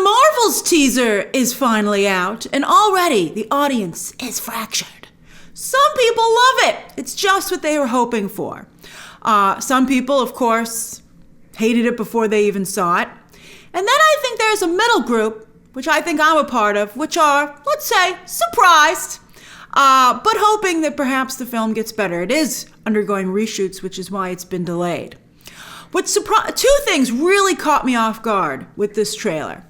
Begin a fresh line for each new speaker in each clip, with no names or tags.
Marvels teaser is finally out, and already the audience is fractured. Some people love it. It's just what they were hoping for. Some people, of course, hated it before they even saw it. And then I think there's a middle group, which I think I'm a part of, which are, let's say, surprised, but hoping that perhaps the film gets better. It is undergoing reshoots, which is why it's been delayed. Two things really caught me off guard with this trailer.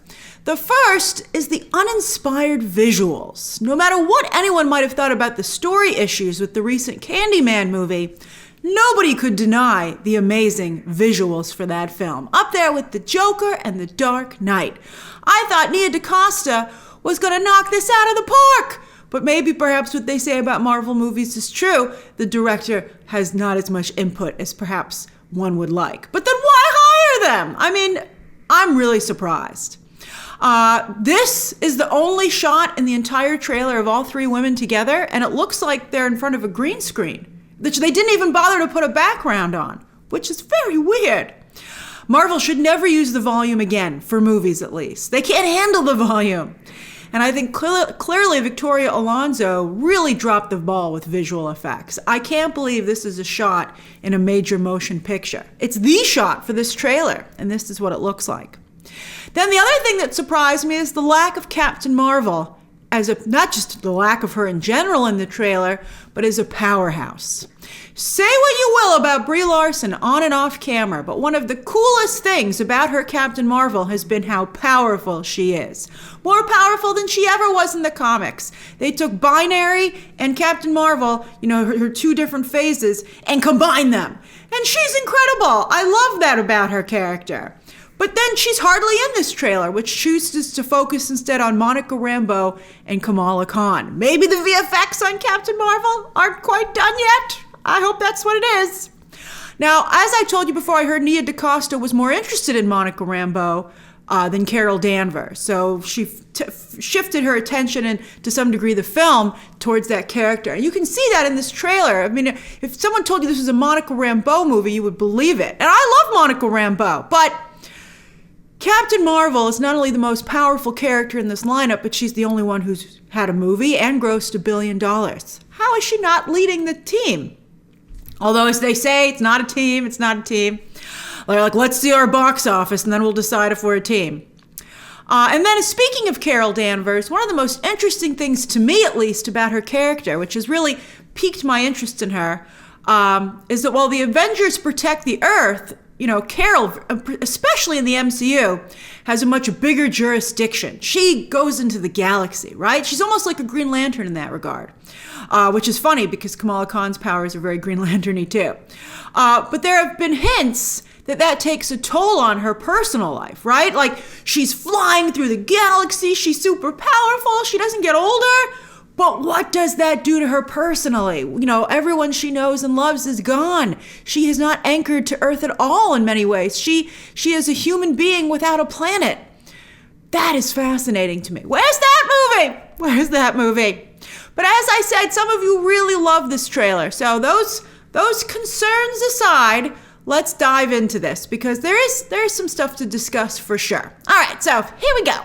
The first is the uninspired visuals. No matter what anyone might have thought about the story issues with the recent Candyman movie, nobody could deny the amazing visuals for that film. Up there with The Joker and The Dark Knight. I thought Nia DaCosta was going to knock this out of the park. But maybe perhaps what they say about Marvel movies is true. The director has not as much input as perhaps one would like. But then why hire them? I mean, I'm really surprised. This is the only shot in the entire trailer of all three women together, and it looks like they're in front of a green screen, which they didn't even bother to put a background on, which is very weird. Marvel should never use the volume again, for movies at least. They can't handle the volume. And I think clearly Victoria Alonso really dropped the ball with visual effects. I can't believe this is a shot in a major motion picture. It's the shot for this trailer, and this is what it looks like. Then the other thing that surprised me is the lack of Captain Marvel, not just the lack of her in general in the trailer, but as a powerhouse. Say what you will about Brie Larson on and off camera, but one of the coolest things about her Captain Marvel has been how powerful she is. More powerful than she ever was in the comics. They took Binary and Captain Marvel, her two different phases, and combined them. And she's incredible. I love that about her character. But then she's hardly in this trailer, which chooses to focus instead on Monica Rambeau and Kamala Khan. Maybe the VFX on Captain Marvel aren't quite done yet. I hope that's what it is. Now, as I told you before, I heard Nia DaCosta was more interested in Monica Rambeau than Carol Danvers. So she shifted her attention and, to some degree, the film towards that character. And you can see that in this trailer. I mean, if someone told you this was a Monica Rambeau movie, you would believe it. And I love Monica Rambeau, but Captain Marvel is not only the most powerful character in this lineup, but she's the only one who's had a movie and grossed $1 billion. How is she not leading the team? Although, as they say, it's not a team. They're like, let's see our box office, and then we'll decide if we're a team. And then, speaking of Carol Danvers, one of the most interesting things, to me at least, about her character, which has really piqued my interest in her, is that while the Avengers protect the Earth, Carol, especially in the MCU, has a much bigger jurisdiction. She goes into the galaxy, right? She's almost like a Green Lantern in that regard, which is funny because Kamala Khan's powers are very Green Lantern-y too. But there have been hints that takes a toll on her personal life, right? Like, she's flying through the galaxy, she's super powerful, she doesn't get older. But what does that do to her personally? Everyone she knows and loves is gone. She is not anchored to Earth at all in many ways. She is a human being without a planet. That is fascinating to me. Where's that movie? But as I said, some of you really love this trailer. So those concerns aside, let's dive into this because there is some stuff to discuss for sure. All right, so here we go.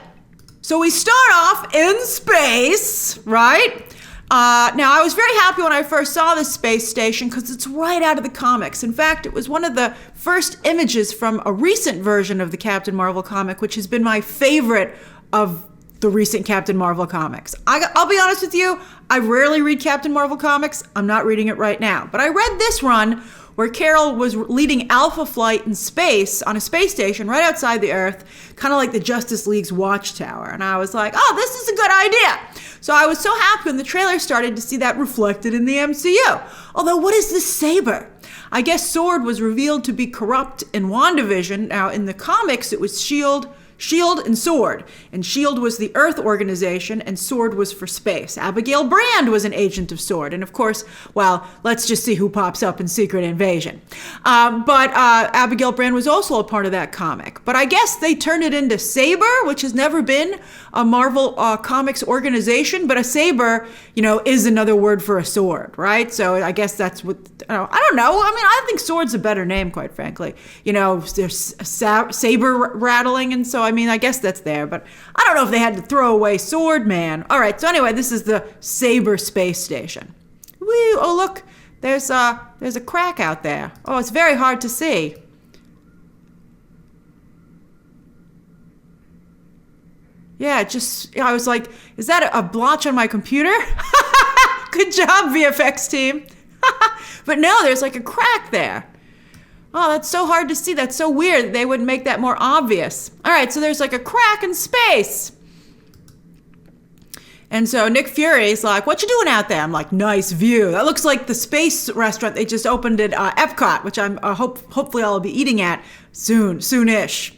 So we start off in space, right? Now, I was very happy when I first saw this space station because it's right out of the comics. In fact, it was one of the first images from a recent version of the Captain Marvel comic, which has been my favorite of the recent Captain Marvel comics. I'll be honest with you, I rarely read Captain Marvel comics. I'm not reading it right now. But I read this run where Carol was leading Alpha Flight in space on a space station right outside the Earth, kind of like the Justice League's Watchtower. And I was like, oh, this is a good idea. So I was so happy when the trailer started to see that reflected in the MCU. Although, what is this saber? I guess Sword was revealed to be corrupt in WandaVision. Now, in the comics, it was S.H.I.E.L.D. and Sword. And S.H.I.E.L.D. was the Earth organization, and Sword was for space. Abigail Brand was an agent of Sword. And of course, well, let's just see who pops up in Secret Invasion. But Abigail Brand was also a part of that comic. But I guess they turned it into SABER, which has never been a Marvel Comics organization. But a saber, is another word for a sword, right? So I guess that's what, I don't know. I mean, I think Sword's a better name, quite frankly. There's saber rattling, and so I mean, I guess that's there, but I don't know if they had to throw away Sword Man. All right, so anyway, this is the SABER space station. Woo! Oh, look, there's a crack out there. Oh, it's very hard to see. Yeah, I was like, is that a blotch on my computer? Good job, VFX team. But no, there's like a crack there. Oh, that's so hard to see. That's so weird. They wouldn't make that more obvious. All right, so there's like a crack in space. And so Nick Fury's like, what you doing out there? I'm like, nice view. That looks like the space restaurant they just opened at Epcot, which I'm hopefully I'll be eating at soonish.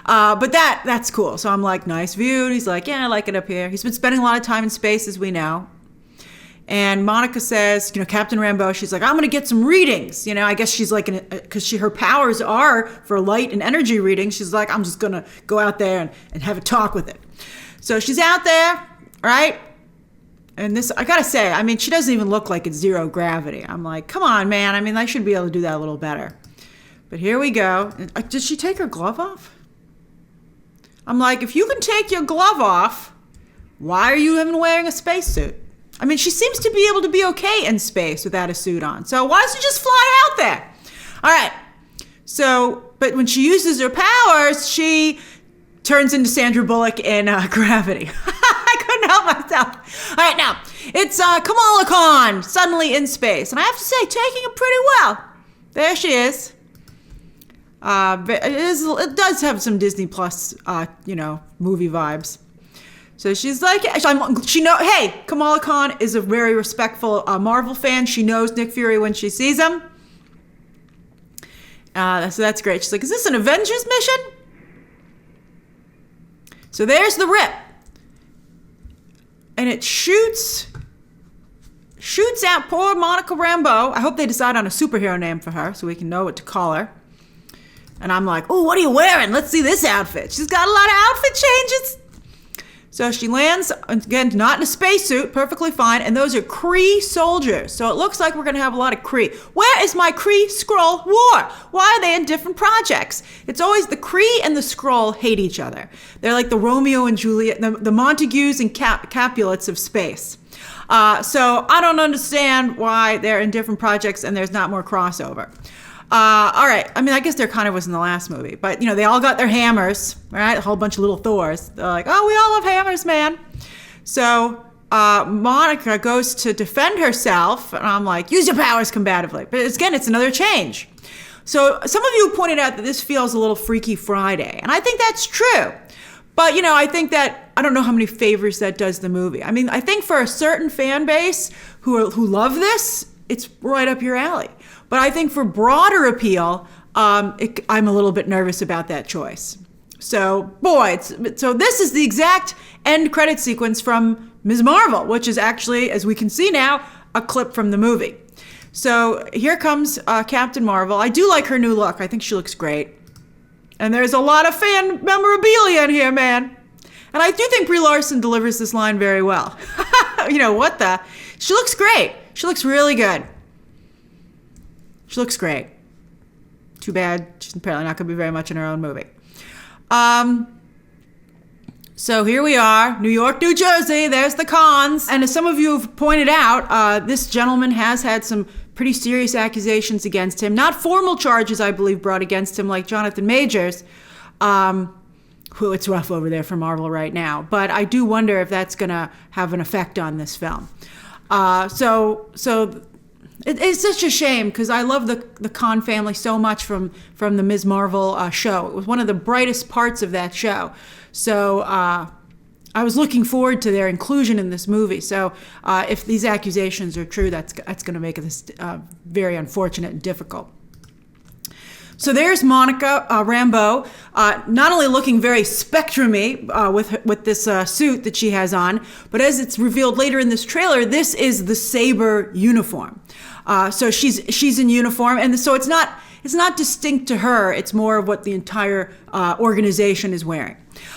But that's cool. So I'm like, nice view. And he's like, yeah, I like it up here. He's been spending a lot of time in space, as we know. And Monica says, Captain Rambeau, she's like, I'm going to get some readings. I guess she's like, because her powers are for light and energy readings. She's like, I'm just going to go out there and have a talk with it. So she's out there, right? And this, I got to say, I mean, she doesn't even look like it's zero gravity. I'm like, come on, man. I mean, I should be able to do that a little better. But here we go. Did she take her glove off? I'm like, if you can take your glove off, why are you even wearing a spacesuit? I mean, she seems to be able to be okay in space without a suit on. So why doesn't she just fly out there? All right. So, but when she uses her powers, she turns into Sandra Bullock in Gravity. I couldn't help myself. All right, now, it's Kamala Khan suddenly in space. And I have to say, taking it pretty well. There she is. It does have some Disney Plus, movie vibes. So she's like, hey, Kamala Khan is a very respectful Marvel fan. She knows Nick Fury when she sees him. So that's great. She's like, is this an Avengers mission? So there's the rip. And it shoots out poor Monica Rambeau. I hope they decide on a superhero name for her so we can know what to call her. And I'm like, oh, what are you wearing? Let's see this outfit. She's got a lot of outfit changes. So she lands, again, not in a spacesuit, perfectly fine. And those are Kree soldiers. So it looks like we're going to have a lot of Kree. Where is my Kree-Skrull war? Why are they in different projects? It's always the Kree and the Skrull hate each other. They're like the Romeo and Juliet, the Montagues and Capulets of space. So I don't understand why they're in different projects and there's not more crossover. All right. I mean, I guess there kind of was in the last movie, but they all got their hammers, right? A whole bunch of little Thors. They're like, oh, we all have hammers, man. So Monica goes to defend herself, and I'm like, use your powers combatively. But again, it's another change. So some of you pointed out that this feels a little Freaky Friday, and I think that's true. But I think that I don't know how many favors that does the movie. I mean, I think for a certain fan base who love this, it's right up your alley. But I think for broader appeal, I'm a little bit nervous about that choice. So, so this is the exact end credit sequence from Ms. Marvel, which is actually, as we can see now, a clip from the movie. So here comes Captain Marvel. I do like her new look. I think she looks great. And there's a lot of fan memorabilia in here, man. And I do think Brie Larson delivers this line very well. What the? She looks great. She looks really good. She looks great. Too bad she's apparently not going to be very much in her own movie. So here we are, New York, New Jersey. There's the Khans. And as some of you have pointed out, this gentleman has had some pretty serious accusations against him. Not formal charges, I believe, brought against him like Jonathan Majors. Who it's rough over there for Marvel right now. But I do wonder if that's going to have an effect on this film. It's such a shame because I love the Khan family so much from the Ms. Marvel show. It was one of the brightest parts of that show. So I was looking forward to their inclusion in this movie. So if these accusations are true, that's going to make this very unfortunate and difficult. So there's Monica Rambeau, not only looking very Spectrum-y with this suit that she has on, but as it's revealed later in this trailer, this is the SABER uniform. So she's in uniform, and so it's not distinct to her. It's more of what the entire organization is wearing.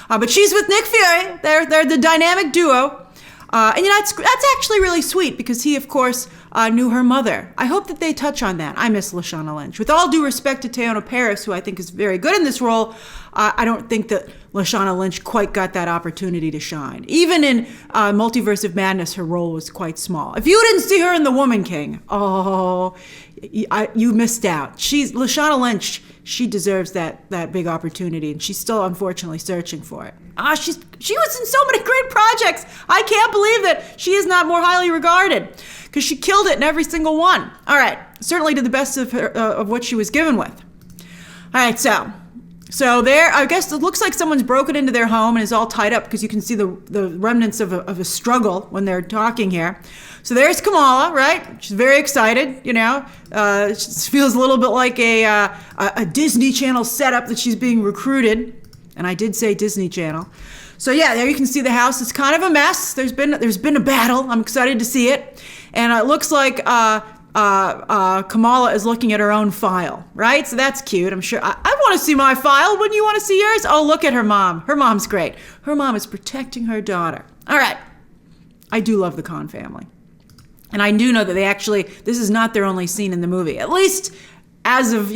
But she's with Nick Fury. They're the dynamic duo. And that's actually really sweet because he, of course, knew her mother. I hope that they touch on that. I miss Lashana Lynch. With all due respect to Teyonah Parris, who I think is very good in this role, I don't think that Lashana Lynch quite got that opportunity to shine. Even in Multiverse of Madness, her role was quite small. If you didn't see her in The Woman King, you missed out. Lashana Lynch. She deserves that big opportunity, and she's still unfortunately searching for it. She was in so many great projects. I can't believe that she is not more highly regarded because she killed it in every single one. All right, certainly to the best of what she was given with. All right, so there, I guess it looks like someone's broken into their home and is all tied up because you can see the remnants of a struggle when they're talking here. So there's Kamala, right? She's very excited, She feels a little bit like a Disney Channel setup that she's being recruited. And I did say Disney Channel. So yeah, there you can see the house. It's kind of a mess. There's been a battle. I'm excited to see it. And it looks like Kamala is looking at her own file, right? So that's cute. I'm sure. I want to see my file. Wouldn't you want to see yours? Oh, look at her mom. Her mom's great. Her mom is protecting her daughter. All right. I do love the Khan family. And I do know that this is not their only scene in the movie, at least as of,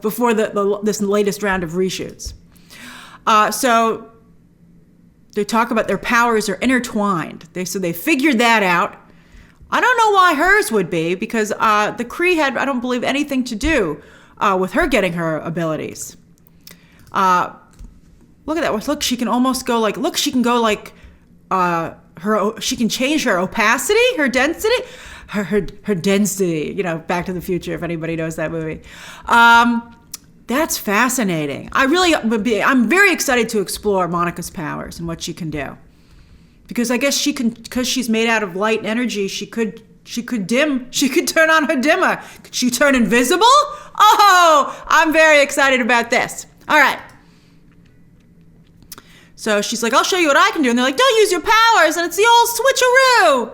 before this latest round of reshoots. So they talk about their powers are intertwined. So they figured that out. I don't know why hers would be, because the Kree had, I don't believe, anything to do with her getting her abilities. Look at that. Look, she can almost go she can change her opacity, her density, her density, Back to the Future, if anybody knows that movie. That's fascinating. I'm very excited to explore Monica's powers and what she can do. Because I guess because she's made out of light and energy, she could turn on her dimmer. Could she turn invisible? Oh, I'm very excited about this. All right. So she's like, I'll show you what I can do. And they're like, don't use your powers. And it's the old switcheroo.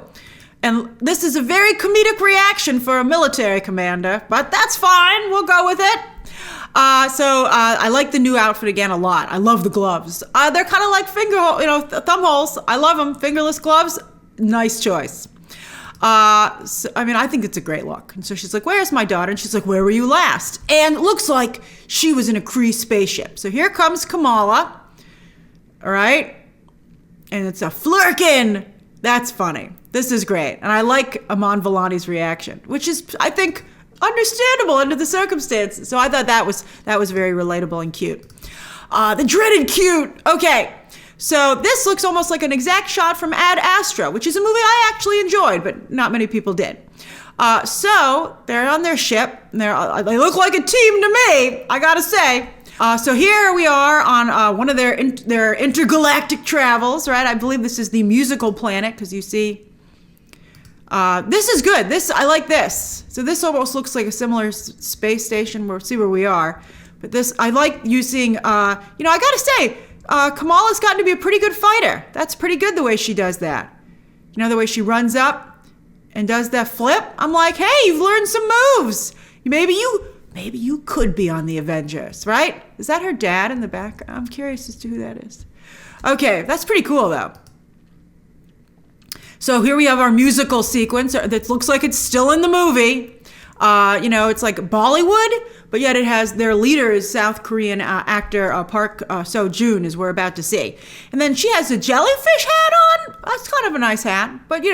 And this is a very comedic reaction for a military commander, but that's fine. We'll go with it. So I like the new outfit again a lot. I love the gloves. They're kind of like thumb holes. I love them. Fingerless gloves. Nice choice. I think it's a great look. And so she's like, where's my daughter? And she's like, where were you last? And it looks like she was in a Kree spaceship. So here comes Kamala. All right. And it's a Flerken. That's funny. This is great. And I like Iman Vellani's reaction, which is, I think, understandable under the circumstances. So I thought that was very relatable and cute. The dreaded cute. Okay. So this looks almost like an exact shot from Ad Astra, which is a movie I actually enjoyed, but not many people did. So they're on their ship. And they look like a team to me, I gotta say. So here we are on one of their intergalactic travels, right? I believe this is the musical planet, because you see, this is good. I like this. So this almost looks like a similar space station. We'll see where we are. But this, I like using, I gotta say, Kamala's gotten to be a pretty good fighter. That's pretty good the way she does that. The way she runs up and does that flip. I'm like, hey, you've learned some moves. Maybe you could be on the Avengers, right? Is that her dad in the back? I'm curious as to who that is. Okay, that's pretty cool though. So here we have our musical sequence that looks like it's still in the movie. It's like Bollywood, but yet it has their leader is South Korean actor Park Seo-joon, as we're about to see. And then she has a jellyfish hat on. That's kind of a nice hat. But,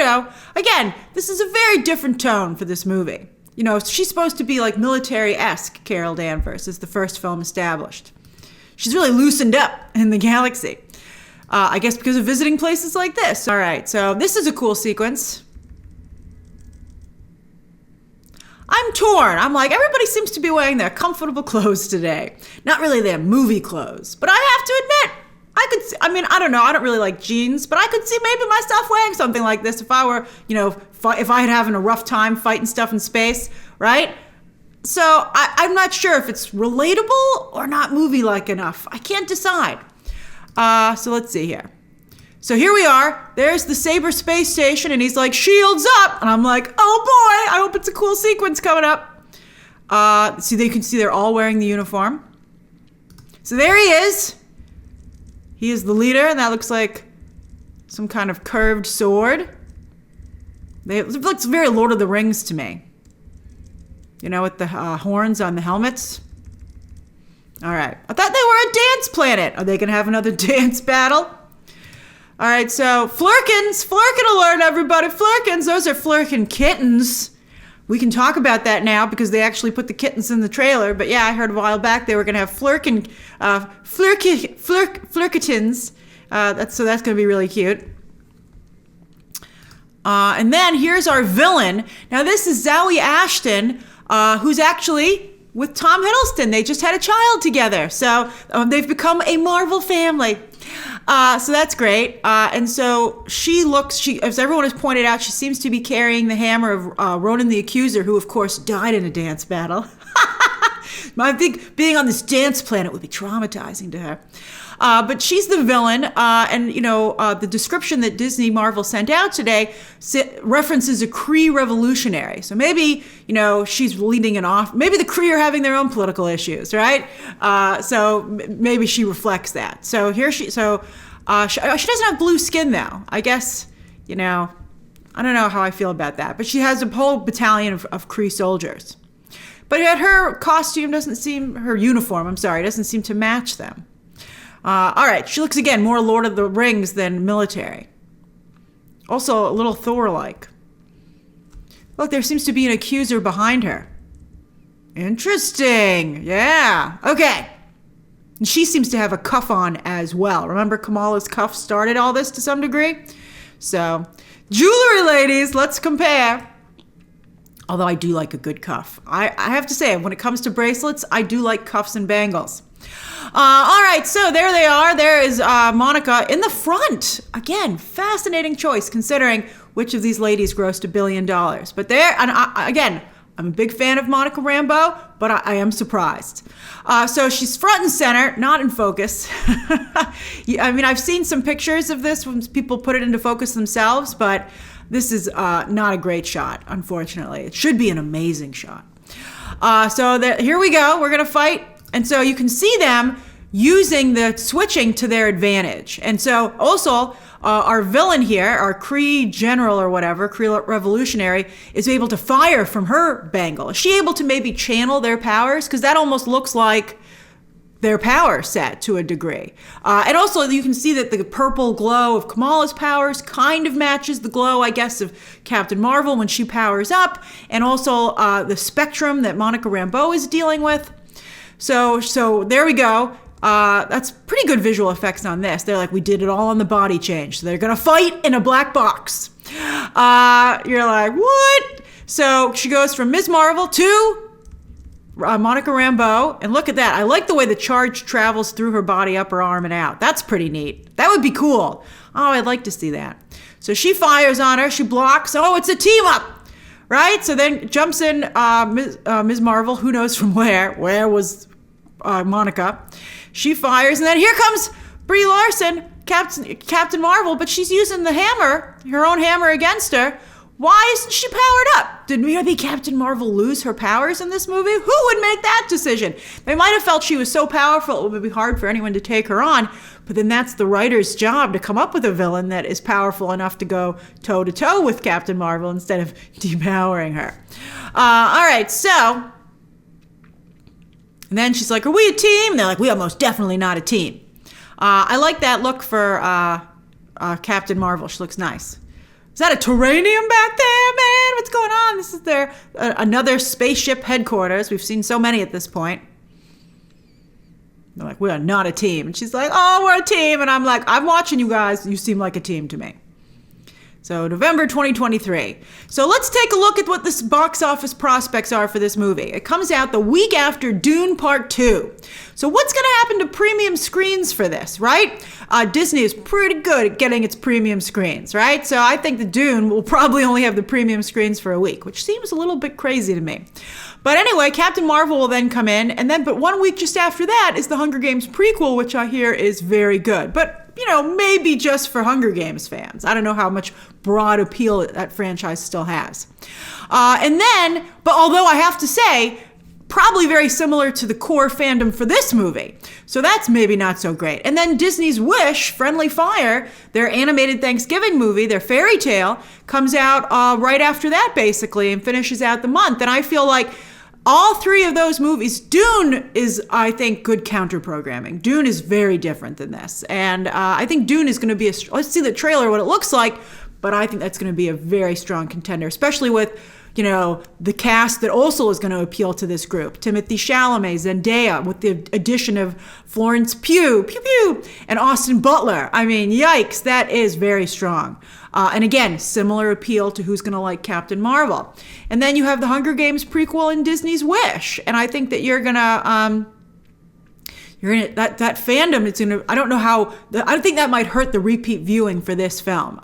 again, this is a very different tone for this movie. She's supposed to be like military-esque, Carol Danvers, as the first film established. She's really loosened up in the galaxy. I guess because of visiting places like this. All right, so this is a cool sequence. I'm torn. I'm like, everybody seems to be wearing their comfortable clothes today. Not really their movie clothes. But I have to admit, I don't know. I don't really like jeans, but I could see maybe myself wearing something like this if I were, if I had having a rough time fighting stuff in space, right? So I'm not sure if it's relatable or not movie-like enough. I can't decide. So let's see here. So here we are. There's the Saber space station, and he's like, shields up. And I'm like, oh boy, I hope it's a cool sequence coming up. So you can see they're all wearing the uniform. So there he is. He is the leader, and that looks like some kind of curved sword. It looks very Lord of the Rings to me. You know, with the horns on the helmets. All right. I thought they were a dance planet. Are they going to have another dance battle? All right, so Flerkens. Flerken alert, everybody. Flerkens. Those are Flerken kittens. We can talk about that now because they actually put the kittens in the trailer. But yeah, I heard a while back they were going to have Flerkens. So that's going to be really cute. And then here's our villain. Now this is Zawe Ashton, who's actually with Tom Hiddleston. They just had a child together. So they've become a Marvel family. So that's great. And so as everyone has pointed out, she seems to be carrying the hammer of Ronan the Accuser, who of course died in a dance battle. I think being on this dance planet would be traumatizing to her. But she's the villain, and the description that Disney Marvel sent out today references a Kree revolutionary. So maybe she's leading an off. Maybe the Kree are having their own political issues, right? So maybe she reflects that. So here she doesn't have blue skin though. I guess I don't know how I feel about that. But she has a whole battalion of Kree soldiers. But yet her uniform doesn't seem to match them. All right, she looks again more Lord of the Rings than military. Also a little Thor-like. Look, there seems to be an accuser behind her. Interesting. Yeah. Okay. And she seems to have a cuff on as well. Remember Kamala's cuff started all this to some degree? So, jewelry, ladies, let's compare. Although I do like a good cuff. I have to say, when it comes to bracelets, I do like cuffs and bangles. All right, so there they are. There is Monica in the front. Again, fascinating choice considering which of these ladies grossed $1 billion. But again, I'm a big fan of Monica Rambeau, but I am surprised. So she's front and center, not in focus. I mean, I've seen some pictures of this when people put it into focus themselves, but this is not a great shot, unfortunately. It should be an amazing shot. Here we go. We're going to fight. And so you can see them using the switching to their advantage. And so also our villain here, our Kree general or whatever, Kree revolutionary, is able to fire from her bangle. Is she able to maybe channel their powers? Because that almost looks like their power set to a degree. And also you can see that the purple glow of Kamala's powers kind of matches the glow, I guess, of Captain Marvel when she powers up. And also the spectrum that Monica Rambeau is dealing with. So there we go. That's pretty good visual effects on this. They're like, we did it all on the body change. So they're going to fight in a black box. You're like, what? So she goes from Ms. Marvel to Monica Rambeau. And look at that. I like the way the charge travels through her body, up her arm and out. That's pretty neat. That would be cool. Oh, I'd like to see that. So she fires on her. She blocks. Oh, it's a team up. Right? So then jumps in Ms. Marvel. Who knows from where? Where was Monica? She fires, and then here comes Brie Larson, Captain Marvel, but she's using the hammer, her own hammer against her. Why isn't she powered up? Did maybe Captain Marvel lose her powers in this movie? Who would make that decision? They might have felt she was so powerful it would be hard for anyone to take her on, but then that's the writer's job to come up with a villain that is powerful enough to go toe-to-toe with Captain Marvel instead of depowering her. All right, so... And then she's like, are we a team? And they're like, we are most definitely not a team. I like that look for Captain Marvel. She looks nice. Is that a Terranium back there, man? What's going on? This is their another spaceship headquarters. We've seen so many at this point. They're like, we are not a team. And she's like, oh, we're a team. And I'm like, I'm watching you guys. You seem like a team to me. So November 2023. So let's take a look at what this box office prospects are for this movie. It comes out the week after Dune Part 2. So what's going to happen to premium screens for this, right? Disney is pretty good at getting its premium screens, right? So I think the Dune will probably only have the premium screens for a week, which seems a little bit crazy to me. But anyway, Captain Marvel will then come in, but 1 week just after that is the Hunger Games prequel, which I hear is very good. But maybe just for Hunger Games fans. I don't know how much broad appeal that franchise still has. But although I have to say, probably very similar to the core fandom for this movie. So that's maybe not so great. And then Disney's Wish, Friendly Fire, their animated Thanksgiving movie, their fairy tale, comes out right after that, basically, and finishes out the month. And I feel like all three of those movies, Dune is, I think, good counter-programming. Dune is very different than this. And I think Dune is going to be let's see the trailer, what it looks like, but I think that's going to be a very strong contender, especially with, you know, the cast that also is going to appeal to this group. Timothée Chalamet, Zendaya, with the addition of Florence Pugh, and Austin Butler. I mean, yikes, that is very strong. And again, similar appeal to who's going to like Captain Marvel. And then you have the Hunger Games prequel in Disney's Wish. And I think that you're going to, that fandom, it's going to, I don't know how, I think that might hurt the repeat viewing for this film.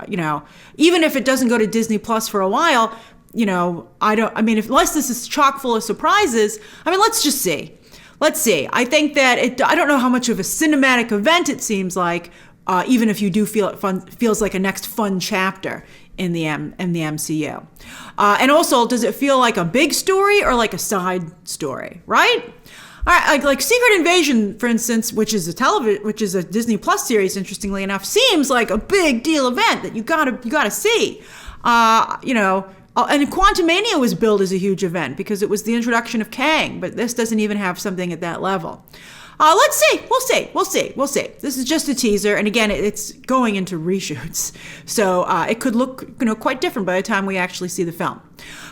You know, even if it doesn't go to Disney Plus for a while, you know, unless this is chock full of surprises, I mean, let's just see. Let's see. I think that I don't know how much of a cinematic event it seems like, even if you do feel it feels like a next fun chapter in the MCU. And also, does it feel like a big story or like a side story, right? All right, like Secret Invasion, for instance, which is a Disney Plus series, interestingly enough, seems like a big deal event that you gotta see. You know, and Quantumania was billed as a huge event because it was the introduction of Kang, but this doesn't even have something at that level. Let's see. We'll see. This is just a teaser, and again, it's going into reshoots, so it could look, you know, quite different by the time we actually see the film.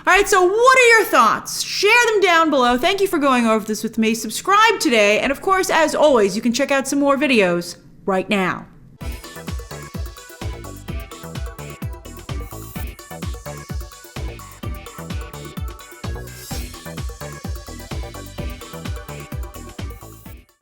All right, so what are your thoughts? Share them down below. Thank you for going over this with me. Subscribe today, and of course, as always, you can check out some more videos right now.